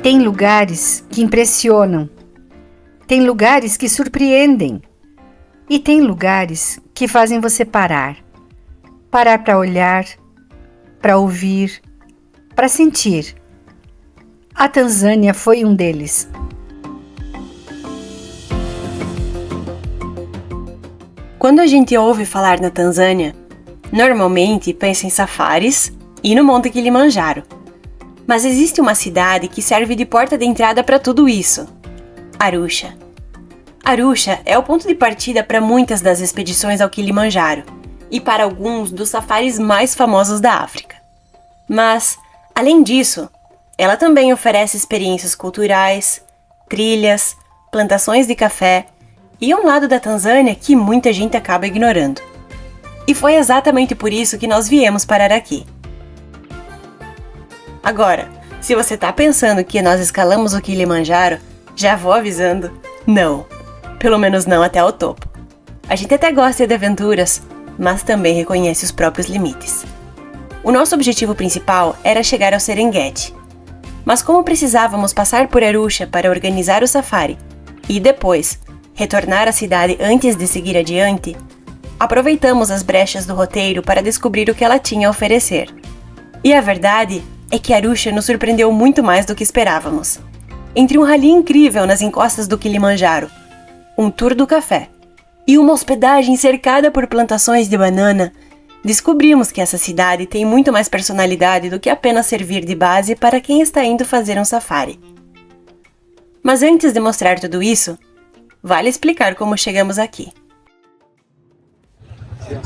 Tem lugares que impressionam, tem lugares que surpreendem e tem lugares que fazem você parar para olhar, para ouvir, para sentir. A Tanzânia foi um deles. Quando a gente ouve falar na Tanzânia, normalmente pensa em safaris e no Monte Kilimanjaro. Mas existe uma cidade que serve de porta de entrada para tudo isso: Arusha. Arusha é o ponto de partida para muitas das expedições ao Kilimanjaro e para alguns dos safaris mais famosos da África. Mas, além disso, ela também oferece experiências culturais, trilhas, plantações de café e um lado da Tanzânia que muita gente acaba ignorando. E foi exatamente por isso que nós viemos parar aqui. Agora, se você tá pensando que nós escalamos o Kilimanjaro, já vou avisando, não. Pelo menos não até o topo. A gente até gosta de aventuras, mas também reconhece os próprios limites. O nosso objetivo principal era chegar ao Serengeti. Mas como precisávamos passar por Arusha para organizar o safari e depois retornar à cidade antes de seguir adiante, aproveitamos as brechas do roteiro para descobrir o que ela tinha a oferecer. E a verdade é que Arusha nos surpreendeu muito mais do que esperávamos. Entre um rally incrível nas encostas do Kilimanjaro, um tour do café e uma hospedagem cercada por plantações de banana, descobrimos que essa cidade tem muito mais personalidade do que apenas servir de base para quem está indo fazer um safari. Mas antes de mostrar tudo isso, vale explicar como chegamos aqui.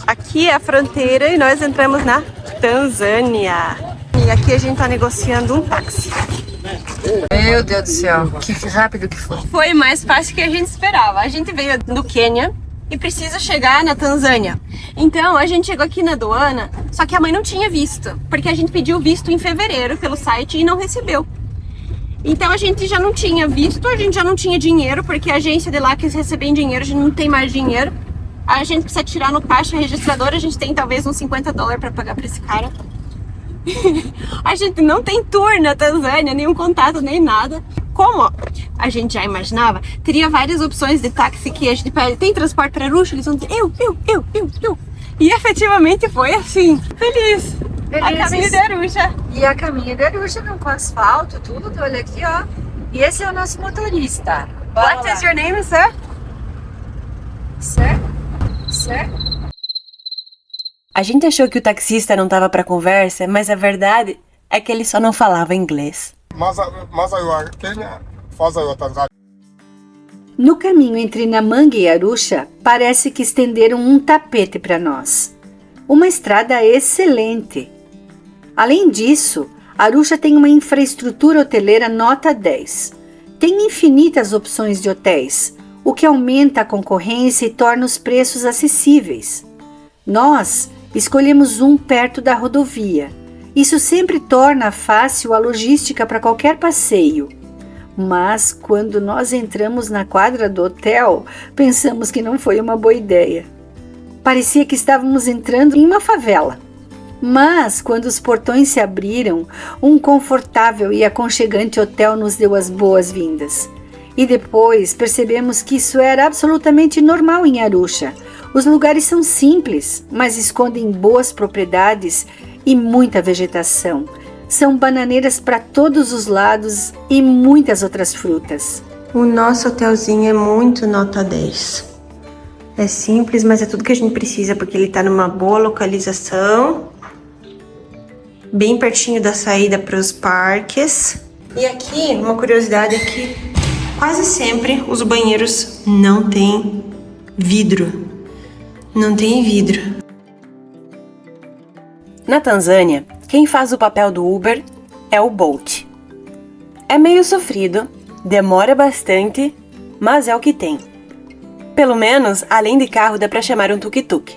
Aqui é a fronteira e nós entramos na Tanzânia. E aqui a gente tá negociando um táxi. Meu Deus do céu, que rápido que foi. Foi mais fácil que a gente esperava. A gente veio do Quênia e precisa chegar na Tanzânia. Então a gente chegou aqui na aduana, só que a mãe não tinha visto, porque a gente pediu visto em fevereiro pelo site e não recebeu. Então a gente já não tinha visto, a gente já não tinha dinheiro, porque a agência de lá quis receber dinheiro, a gente não tem mais dinheiro. A gente precisa tirar no caixa registrador, a gente tem talvez uns $50 para pagar para esse cara. A gente não tem tour na Tanzânia, nenhum contato, nem nada. Como a gente já imaginava, teria várias opções de táxi que a gente pede. Tem transporte para Arusha? Eles vão dizer eu. E efetivamente foi assim, feliz. A caminho de Arusha. E a caminho de Arusha, não, com asfalto, tudo, olha aqui, ó. E esse é o nosso motorista. What is your name, sir? Sir? A gente achou que o taxista não tava pra conversa, mas a verdade é que ele só não falava inglês. No caminho entre Namanga e Arusha, parece que estenderam um tapete para nós. Uma estrada excelente. Além disso, Arusha tem uma infraestrutura hoteleira nota 10. Tem infinitas opções de hotéis, o que aumenta a concorrência e torna os preços acessíveis. Nós escolhemos um perto da rodovia. Isso sempre torna fácil a logística para qualquer passeio. Mas quando nós entramos na quadra do hotel, pensamos que não foi uma boa ideia. Parecia que estávamos entrando em uma favela. Mas quando os portões se abriram, um confortável e aconchegante hotel nos deu as boas-vindas. E depois percebemos que isso era absolutamente normal em Arusha. Os lugares são simples, mas escondem boas propriedades e muita vegetação. São bananeiras para todos os lados e muitas outras frutas. O nosso hotelzinho é muito nota 10. É simples, mas é tudo que a gente precisa, porque ele está numa boa localização, bem pertinho da saída para os parques. E aqui, uma curiosidade é que quase sempre os banheiros não têm vidro. Não tem vidro. Na Tanzânia, quem faz o papel do Uber é o Bolt. É meio sofrido, demora bastante, mas é o que tem. Pelo menos, além de carro, dá para chamar um tuk-tuk.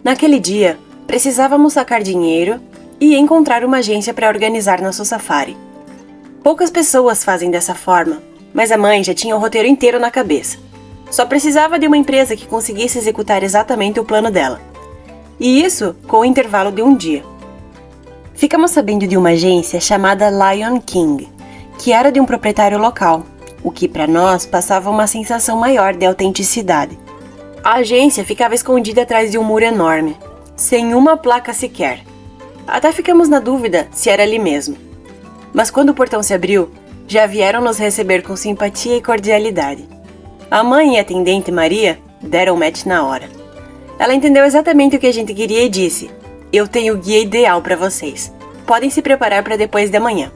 Naquele dia, precisávamos sacar dinheiro e encontrar uma agência para organizar nosso safari. Poucas pessoas fazem dessa forma, mas a mãe já tinha o roteiro inteiro na cabeça. Só precisava de uma empresa que conseguisse executar exatamente o plano dela. E isso com o intervalo de um dia. Ficamos sabendo de uma agência chamada Lion King, que era de um proprietário local, o que para nós passava uma sensação maior de autenticidade. A agência ficava escondida atrás de um muro enorme, sem uma placa sequer. Até ficamos na dúvida se era ali mesmo. Mas quando o portão se abriu, já vieram nos receber com simpatia e cordialidade. A mãe e a atendente Maria deram match na hora. Ela entendeu exatamente o que a gente queria e disse: "Eu tenho o guia ideal para vocês. Podem se preparar para depois de amanhã."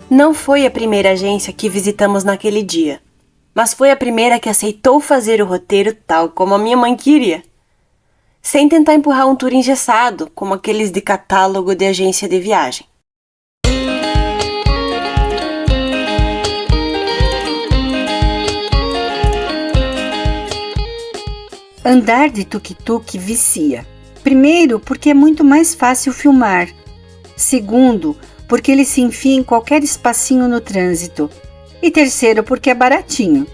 Não foi a primeira agência que visitamos naquele dia, mas foi a primeira que aceitou fazer o roteiro tal como a minha mãe queria, sem tentar empurrar um tour engessado, como aqueles de catálogo de agência de viagem. Andar de tuk-tuk vicia. Primeiro, porque é muito mais fácil filmar. Segundo, porque ele se enfia em qualquer espacinho no trânsito. E terceiro, porque é baratinho.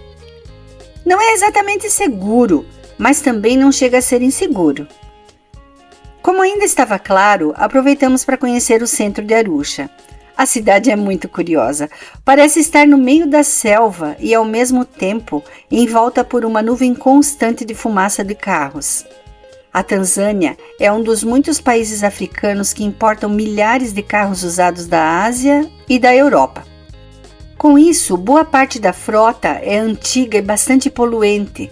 Não é exatamente seguro, mas também não chega a ser inseguro. Como ainda estava claro, aproveitamos para conhecer o centro de Arusha. A cidade é muito curiosa. Parece estar no meio da selva e, ao mesmo tempo, envolta por uma nuvem constante de fumaça de carros. A Tanzânia é um dos muitos países africanos que importam milhares de carros usados da Ásia e da Europa. Com isso, boa parte da frota é antiga e bastante poluente.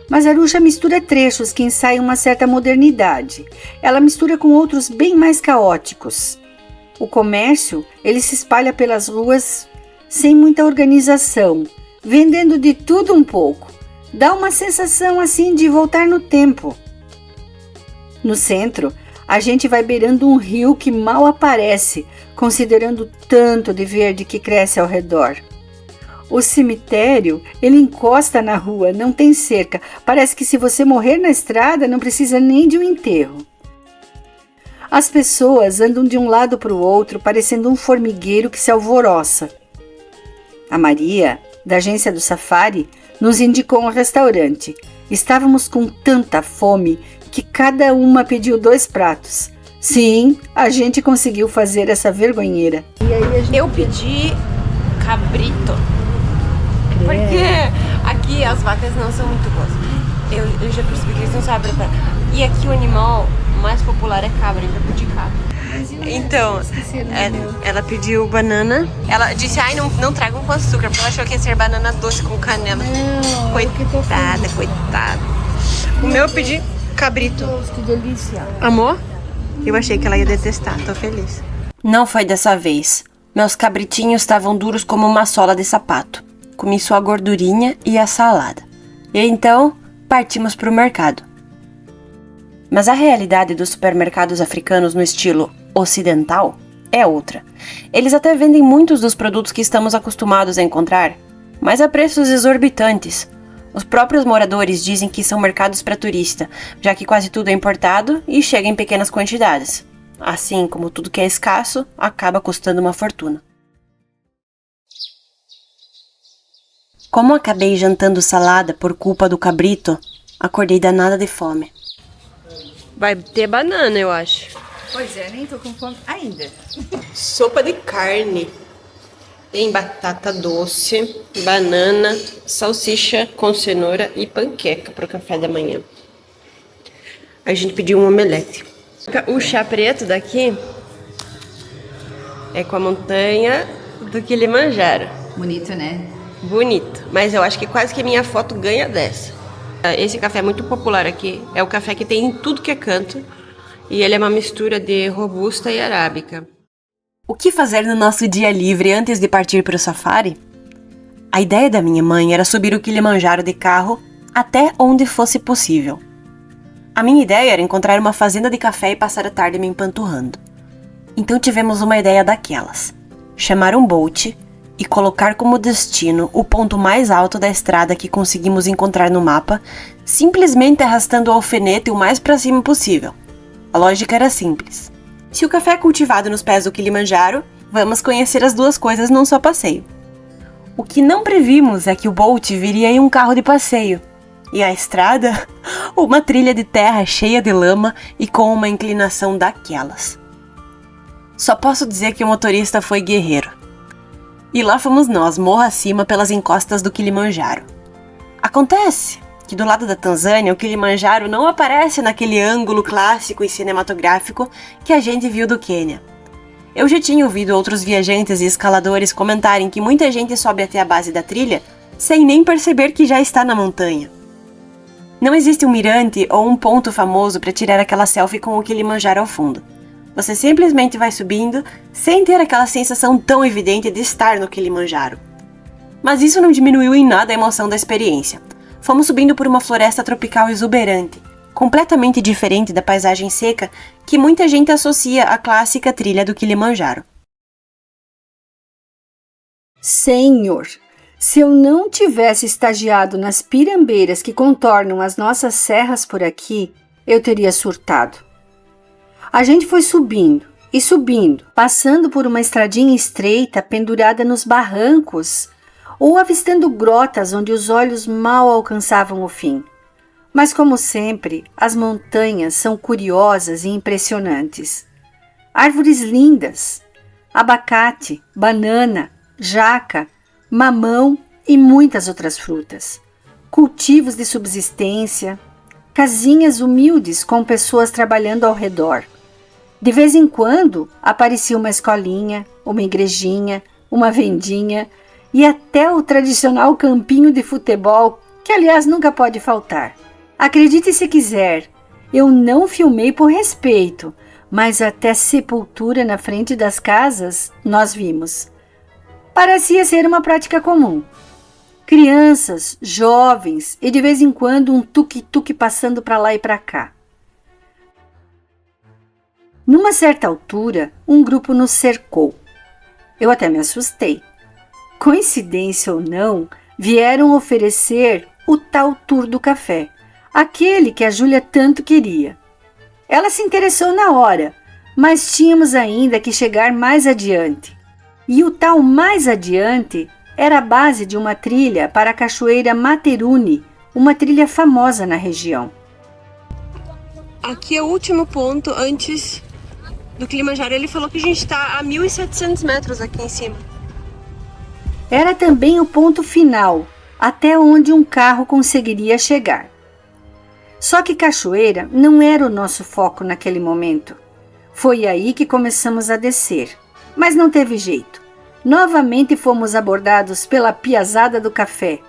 Mas Arusha mistura trechos que ensaiam uma certa modernidade. Ela mistura com outros bem mais caóticos. O comércio, ele se espalha pelas ruas sem muita organização, vendendo de tudo um pouco. Dá uma sensação assim de voltar no tempo. No centro, a gente vai beirando um rio que mal aparece, considerando tanto de verde que cresce ao redor. O cemitério, ele encosta na rua, não tem cerca. Parece que se você morrer na estrada, não precisa nem de um enterro. As pessoas andam de um lado para o outro, parecendo um formigueiro que se alvoroça. A Maria, da agência do Safari, nos indicou um restaurante. Estávamos com tanta fome que cada uma pediu 2 pratos. Sim, a gente conseguiu fazer essa vergonheira. Eu pedi cabrito, porque aqui as vacas não são muito boas. Eu já percebi que eles não sabem preparar. E aqui o animal mais popular é cabra, então eu pedi cabra. Então, ela pediu banana. Ela disse, ai, não tragam com açúcar, porque ela achou que ia ser banana doce com canela. Não, coitada. O meu eu pedi cabrito. Que delícia. Amor? Eu achei que ela ia detestar, tô feliz. Não foi dessa vez. Meus cabritinhos estavam duros como uma sola de sapato. Comi só a gordurinha e a salada. E então, partimos pro mercado. Mas a realidade dos supermercados africanos no estilo ocidental é outra. Eles até vendem muitos dos produtos que estamos acostumados a encontrar, mas a preços exorbitantes. Os próprios moradores dizem que são mercados para turista, já que quase tudo é importado e chega em pequenas quantidades. Assim como tudo que é escasso, acaba custando uma fortuna. Como acabei jantando salada por culpa do cabrito, acordei danada de fome. Vai ter banana, eu acho. Pois é, nem tô com fome ainda. Sopa de carne. Tem batata doce, banana, salsicha com cenoura e panqueca para o café da manhã. A gente pediu um omelete. O chá preto daqui é com a montanha do Kilimanjaro. Bonito, né? Bonito, mas eu acho que quase que a minha foto ganha dessa. Esse café é muito popular aqui, é o café que tem em tudo que é canto e ele é uma mistura de robusta e arábica. O que fazer no nosso dia livre antes de partir para o safari? A ideia da minha mãe era subir o Kilimanjaro de carro até onde fosse possível. A minha ideia era encontrar uma fazenda de café e passar a tarde me empanturrando. Então tivemos uma ideia daquelas: chamar um Bolt e colocar como destino o ponto mais alto da estrada que conseguimos encontrar no mapa, simplesmente arrastando o alfinete o mais para cima possível. A lógica era simples. Se o café é cultivado nos pés do Kilimanjaro, vamos conhecer as duas coisas num só passeio. O que não previmos é que o Bolt viria em um carro de passeio, e a estrada, uma trilha de terra cheia de lama e com uma inclinação daquelas. Só posso dizer que o motorista foi guerreiro. E lá fomos nós, morro acima, pelas encostas do Kilimanjaro. Acontece que do lado da Tanzânia, o Kilimanjaro não aparece naquele ângulo clássico e cinematográfico que a gente viu do Quênia. Eu já tinha ouvido outros viajantes e escaladores comentarem que muita gente sobe até a base da trilha sem nem perceber que já está na montanha. Não existe um mirante ou um ponto famoso para tirar aquela selfie com o Kilimanjaro ao fundo. Você simplesmente vai subindo sem ter aquela sensação tão evidente de estar no Kilimanjaro. Mas isso não diminuiu em nada a emoção da experiência. Fomos subindo por uma floresta tropical exuberante, completamente diferente da paisagem seca que muita gente associa à clássica trilha do Kilimanjaro. Senhor, se eu não tivesse estagiado nas pirambeiras que contornam as nossas serras por aqui, eu teria surtado. A gente foi subindo e subindo, passando por uma estradinha estreita pendurada nos barrancos ou avistando grotas onde os olhos mal alcançavam o fim. Mas, como sempre, as montanhas são curiosas e impressionantes. Árvores lindas, abacate, banana, jaca, mamão e muitas outras frutas. Cultivos de subsistência, casinhas humildes com pessoas trabalhando ao redor. De vez em quando aparecia uma escolinha, uma igrejinha, uma vendinha e até o tradicional campinho de futebol, que aliás nunca pode faltar. Acredite se quiser, eu não filmei por respeito, mas até sepultura na frente das casas nós vimos. Parecia ser uma prática comum. Crianças, jovens e de vez em quando um tuk-tuk passando para lá e para cá. Numa certa altura, um grupo nos cercou. Eu até me assustei. Coincidência ou não, vieram oferecer o tal tour do café, aquele que a Júlia tanto queria. Ela se interessou na hora, mas tínhamos ainda que chegar mais adiante. E o tal mais adiante era a base de uma trilha para a Cachoeira Materune, uma trilha famosa na região. Aqui é o último ponto antes do Kilimanjaro. Ele falou que a gente está a 1.700 metros aqui em cima. Era também o ponto final, até onde um carro conseguiria chegar. Só que cachoeira não era o nosso foco naquele momento. Foi aí que começamos a descer, mas não teve jeito. Novamente fomos abordados pela piazada do café.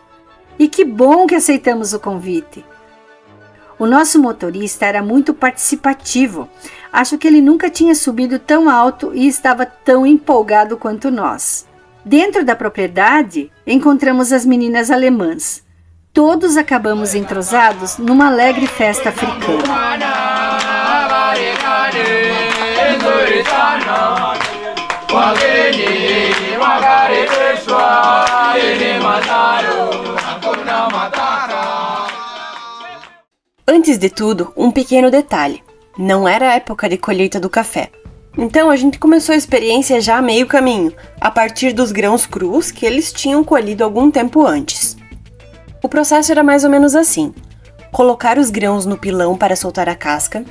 E que bom que aceitamos o convite. O nosso motorista era muito participativo. Acho que ele nunca tinha subido tão alto e estava tão empolgado quanto nós. Dentro da propriedade, encontramos as meninas alemãs. Todos acabamos entrosados numa alegre festa africana. Antes de tudo, um pequeno detalhe. Não era a época de colheita do café. Então a gente começou a experiência já a meio caminho, a partir dos grãos crus que eles tinham colhido algum tempo antes. O processo era mais ou menos assim: colocar os grãos no pilão para soltar a casca,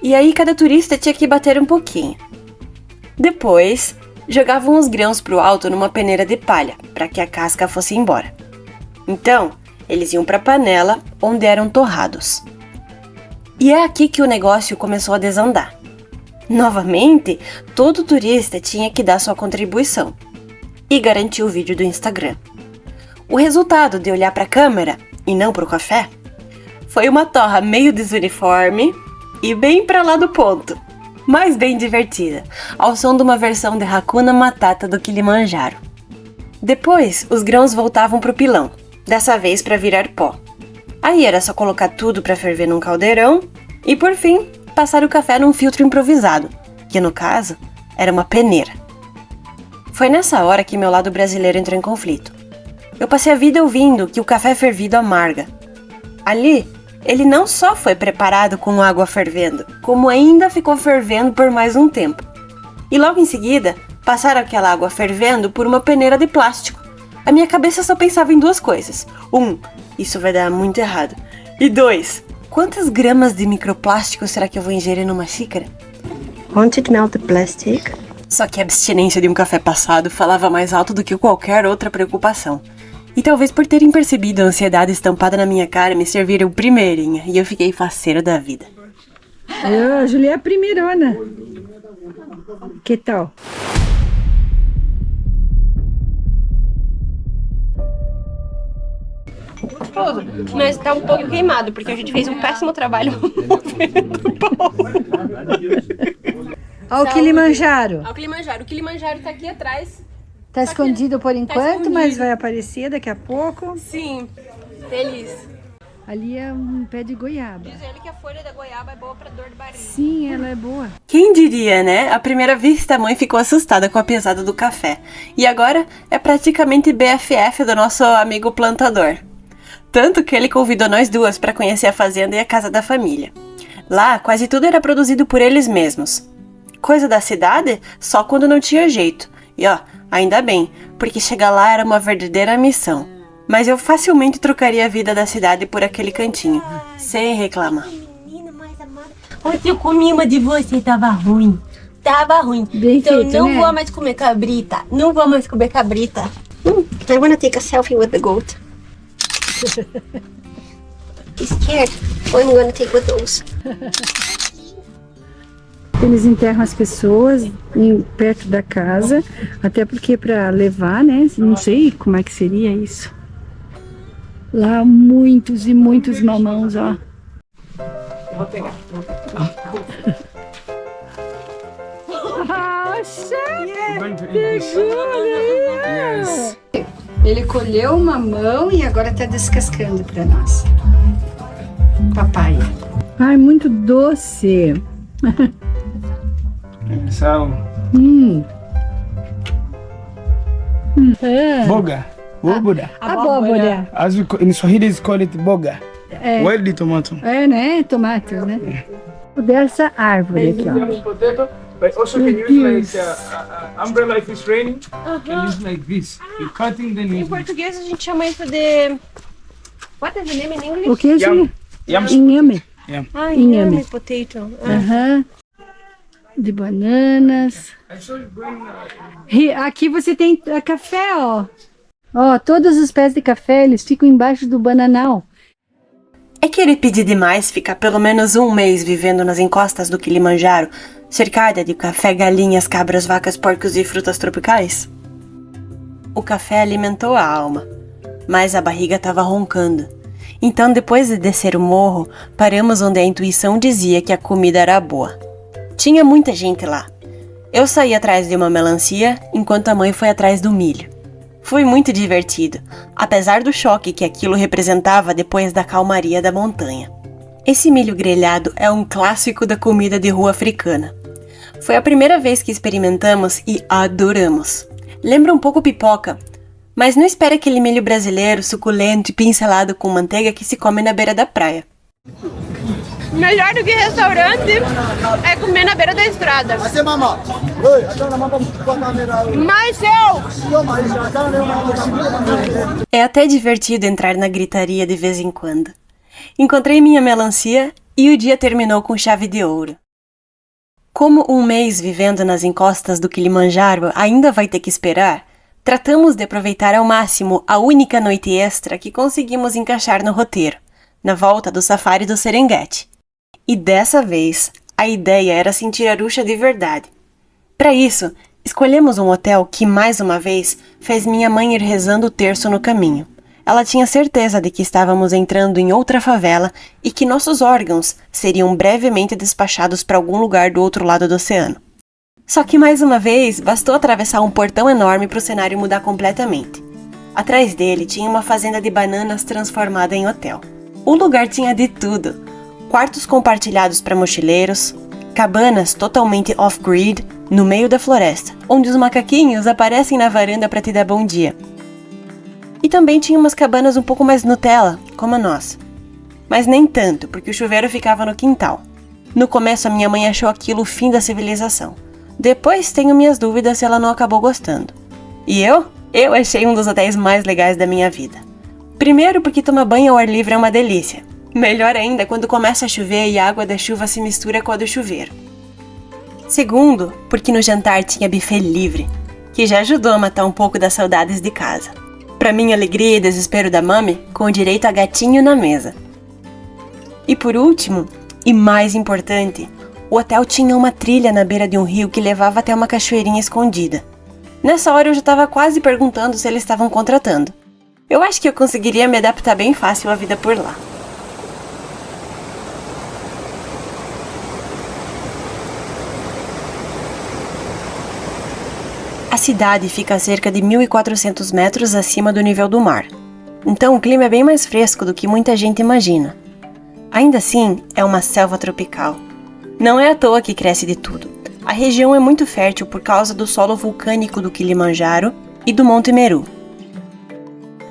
e aí cada turista tinha que bater um pouquinho. Depois, jogavam os grãos para o alto numa peneira de palha, para que a casca fosse embora. Então, eles iam para a panela, onde eram torrados. E é aqui que o negócio começou a desandar. Novamente, todo turista tinha que dar sua contribuição e garantir o vídeo do Instagram. O resultado de olhar para a câmera e não para o café foi uma torra meio desuniforme e bem para lá do ponto, mas bem divertida, ao som de uma versão de Hakuna Matata do Kilimanjaro. Depois, os grãos voltavam para o pilão, dessa vez para virar pó. Aí era só colocar tudo para ferver num caldeirão e, por fim, passar o café num filtro improvisado, que no caso era uma peneira. Foi nessa hora que meu lado brasileiro entrou em conflito. Eu passei a vida ouvindo que o café fervido amarga. Ali, ele não só foi preparado com água fervendo, como ainda ficou fervendo por mais um tempo. E logo em seguida, passaram aquela água fervendo por uma peneira de plástico. A minha cabeça só pensava em duas coisas. 1, isso vai dar muito errado. E 2, quantas gramas de microplástico será que eu vou ingerir numa xícara? Won't it melt the plastic? Só que a abstinência de um café passado falava mais alto do que qualquer outra preocupação. E talvez por terem percebido a ansiedade estampada na minha cara, me serviram primeirinha e eu fiquei faceira da vida. A Julia é a primeirona. Que tal? Gostoso, mas tá um pouco queimado, porque a gente fez um péssimo trabalho movendo pão. Olha o Kilimanjaro. Olha o Kilimanjaro. O Kilimanjaro tá aqui atrás. Tá escondido por enquanto, escondido. mas vai aparecer daqui a pouco. Sim, feliz. Ali é um pé de goiaba. Diz ele que a folha da goiaba é boa pra dor de barriga. Sim, ela é boa. Quem diria, né? À primeira vista, a mãe ficou assustada com a pesada do café. E agora é praticamente BFF do nosso amigo plantador. Tanto que ele convidou nós duas para conhecer a fazenda e a casa da família. Lá, quase tudo era produzido por eles mesmos. Coisa da cidade, só quando não tinha jeito. E ó, ainda bem, porque chegar lá era uma verdadeira missão. Mas eu facilmente trocaria a vida da cidade por aquele cantinho, sem reclamar. Menina mais amada. Ontem eu comi uma de você e tava ruim. Tava ruim. Bem então feito, não né? vou mais comer cabrita. Não vou mais comer cabrita. I wanna take a selfie with the goat. He's scared. So I'm gonna take with those. Eles enterram as pessoas perto da casa, até porque para levar, né? Não sei como é que seria isso. Lá muitos e muitos mamãos, ó. Vou pegar. Yes. Ele colheu uma mamão e agora tá descascando para nós. Papaya. Ai, muito doce. So, boga. Boga. Abóbora. As we in Swahili is call it boga. É. Wild tomato. É, né? Tomate, né? Dessa árvore aqui, ó. Potato, but also can use like umbrella if it's raining. Can use like this. You cutting then Em you português a gente chama isso de... What is the name in English? O que, Julia? yam. Inhame. Ah, Inhame. inhame potato. Aham. De bananas. Aqui você tem café, ó. Ó, todos os pés de café, eles ficam embaixo do bananal. É querer pedir demais ficar pelo menos um mês vivendo nas encostas do Kilimanjaro, cercada de café, galinhas, cabras, vacas, porcos e frutas tropicais? O café alimentou a alma, mas a barriga estava roncando. Então, depois de descer o morro, paramos onde a intuição dizia que a comida era boa. Tinha muita gente lá. Eu saí atrás de uma melancia, enquanto a mãe foi atrás do milho. Foi muito divertido, apesar do choque que aquilo representava depois da calmaria da montanha. Esse milho grelhado é um clássico da comida de rua africana. Foi a primeira vez que experimentamos e adoramos. Lembra um pouco pipoca, mas não espere aquele milho brasileiro suculento e pincelado com manteiga que se come na beira da praia. Melhor do que restaurante é comer na beira da estrada. Mas É até divertido entrar na gritaria de vez em quando. Encontrei minha melancia e o dia terminou com chave de ouro. Como um mês vivendo nas encostas do Kilimanjaro ainda vai ter que esperar, tratamos de aproveitar ao máximo a única noite extra que conseguimos encaixar no roteiro, na volta do safari do Serengeti. E dessa vez, a ideia era sentir Arusha de verdade. Para isso, escolhemos um hotel que, mais uma vez, fez minha mãe ir rezando o terço no caminho. Ela tinha certeza de que estávamos entrando em outra favela e que nossos órgãos seriam brevemente despachados para algum lugar do outro lado do oceano. Só que, mais uma vez, bastou atravessar um portão enorme para o cenário mudar completamente. Atrás dele tinha uma fazenda de bananas transformada em hotel. O lugar tinha de tudo. Quartos compartilhados para mochileiros, cabanas totalmente off-grid no meio da floresta, onde os macaquinhos aparecem na varanda para te dar bom dia. E também tinha umas cabanas um pouco mais Nutella, como a nossa. Mas nem tanto, porque o chuveiro ficava no quintal. No começo a minha mãe achou aquilo o fim da civilização. Depois tenho minhas dúvidas se ela não acabou gostando. E eu? Eu achei um dos hotéis mais legais da minha vida. Primeiro porque tomar banho ao ar livre é uma delícia. Melhor ainda quando começa a chover e a água da chuva se mistura com a do chuveiro. Segundo, porque no jantar tinha buffet livre, que já ajudou a matar um pouco das saudades de casa. Pra minha alegria e desespero da mami, com direito a gatinho na mesa. E por último, e mais importante, o hotel tinha uma trilha na beira de um rio que levava até uma cachoeirinha escondida. Nessa hora eu já estava quase perguntando se eles estavam contratando. Eu acho que eu conseguiria me adaptar bem fácil à vida por lá. A cidade fica a cerca de 1.400 metros acima do nível do mar, então o clima é bem mais fresco do que muita gente imagina. Ainda assim, é uma selva tropical. Não é à toa que cresce de tudo. A região é muito fértil por causa do solo vulcânico do Kilimanjaro e do Monte Meru.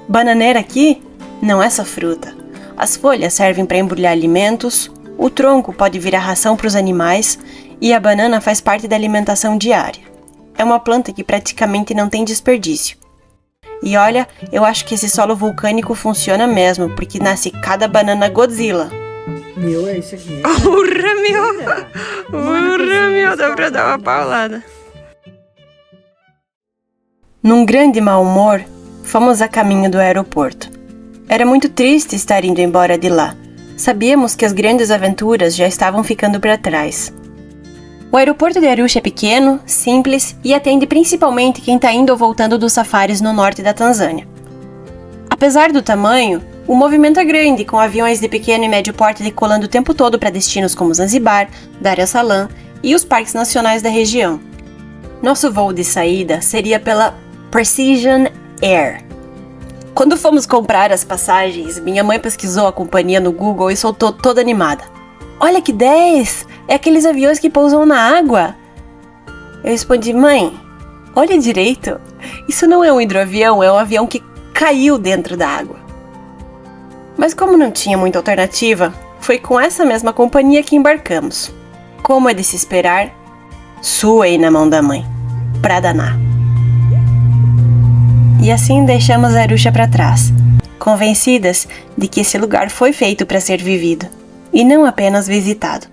Bananeira aqui não é só fruta. As folhas servem para embrulhar alimentos, o tronco pode virar ração para os animais e a banana faz parte da alimentação diária. É uma planta que praticamente não tem desperdício. E olha, eu acho que esse solo vulcânico funciona mesmo, porque nasce cada banana Godzilla. Meu, é isso aqui. Urra, meu, dá pra dar uma paulada. Num grande mau humor, fomos a caminho do aeroporto. Era muito triste estar indo embora de lá. Sabíamos que as grandes aventuras já estavam ficando para trás. O aeroporto de Arusha é pequeno, simples e atende principalmente quem está indo ou voltando dos safaris no norte da Tanzânia. Apesar do tamanho, o movimento é grande, com aviões de pequeno e médio porte decolando o tempo todo para destinos como Zanzibar, Dar es Salaam e os parques nacionais da região. Nosso voo de saída seria pela Precision Air. Quando fomos comprar as passagens, minha mãe pesquisou a companhia no Google e soltou toda animada. Olha que 10! É aqueles aviões que pousam na água. Eu respondi, mãe, olha direito. Isso não é um hidroavião, é um avião que caiu dentro da água. Mas como não tinha muita alternativa, foi com essa mesma companhia que embarcamos. Como é de se esperar, suei na mão da mãe, pra danar. E assim deixamos Arusha para trás, convencidas de que esse lugar foi feito para ser vivido, e não apenas visitado.